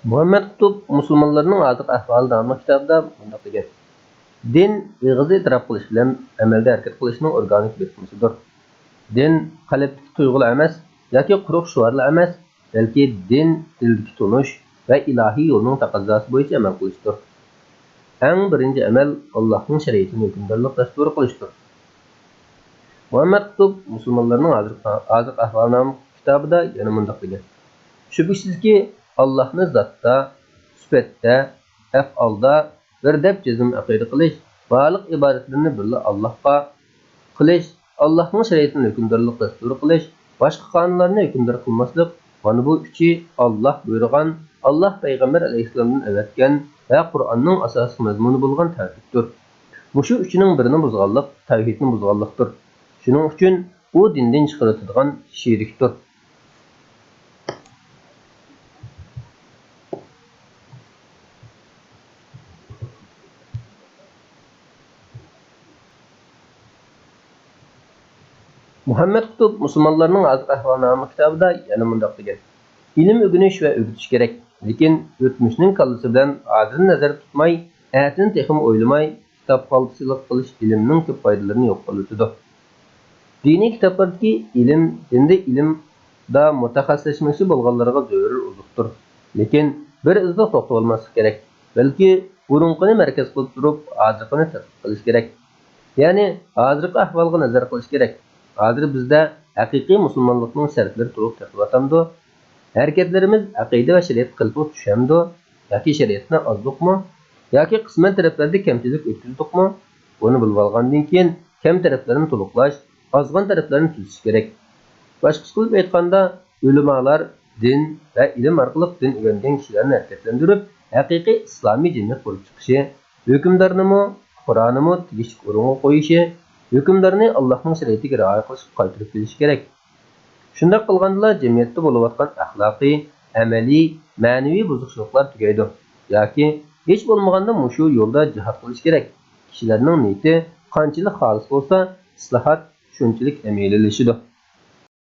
Muhammed Kutub musulmonlarning hozirgi ahvoli nomli kitobida bunday degan. Din ig'izda e'tirof qilish bilan amalda harakat qilishning organik birikmasidir. Din qalbdagi tuyg'ular emas yoki quruq shuarlar emas, balki din dildagi tunish va ilohiy yo'lning taqozosi bo'yicha amal qilishdir. Eng birinchi amal Allohning shariatini hukmdorlik dasturi qilishdir. Muhammed Kutub musulmonlarning hozirgi ahvoli nomli kitobida yana bunday degan. Shubhisizki Allohni zotda, sifatda, af'olda bir deb jazm aqida qilish, barliq ibodatlarni birla Allohga qilish, Allohning shariatini hukmdorlik dasturi qilish, boshqa qonunlarni hukmdor qilmaslik, mana bu uchi Alloh buyurgan, Alloh payg'ambar alayhissalomdan avatgan va Qur'onning asosiy mazmuni bo'lgan tavhiddir. Mushu uchining birini buzganlik tavhidni buzganlikdir. Shuning uchun u dindan chiqariladigan shirkdir. Muhammed Kutub musulmonlarning hozirgi ahvoli nomli kitobida yana bunday degan. Ilm o'rganish va o'rgatish kerak, lekin o'tmishning kallasi bilan hozirni nazarda tutmay, atini texim o'ylamay, kitob qalbisilik qilish ilmning ko'p foydalarini yo'q qiladi. Diniy kitoblardagi ilm, endi ilmda mutaxassislashmoqchi bo'lganlarga zarur uzuqdir. Lekin bir izda to'xtab olmaslik kerak, balki burunqini markaz qilib turib, hozirgini tadqiq qilish kerak. Ya'ni hozirgi ahvolga nazar qilish kerak. Hozir bizda haqiqiy musulmonlikning shartlari to'liq taqvatamdi. Harakatlarimiz aqida va shariat qilib tushamdi, yoki shariatni ozliqmi, yoki qisman taraflarda kamchilik o'tkazdikmi? Buni bilib olgandan keyin kam taraflarini to'liqlash, ozg'on taraflarini tuzish kerak. Boshqacha qilib aytganda, ulamolar din va ilm orqali din o'rgangan kishilarni harakatlantirib, haqiqiy islomiy dinni qurib chiqishi, hukmdornimi, Qur'onnimi tegishli o'ringa qo'yishi, hukmlarni Allohning shariatiga rioya qilishga qaytarib kelish kerak. Shunday qilganda jamiyatda bo'layotgan axloqiy, amaliy, ma'naviy buzuqchiliklar tugaydi. Yoki hech bo'lmaganda mushu yo'lda jihad qilish kerak. Kishilarning niyati qanchalik xolis bo'lsa, islohot shunchalik amaliylashidir.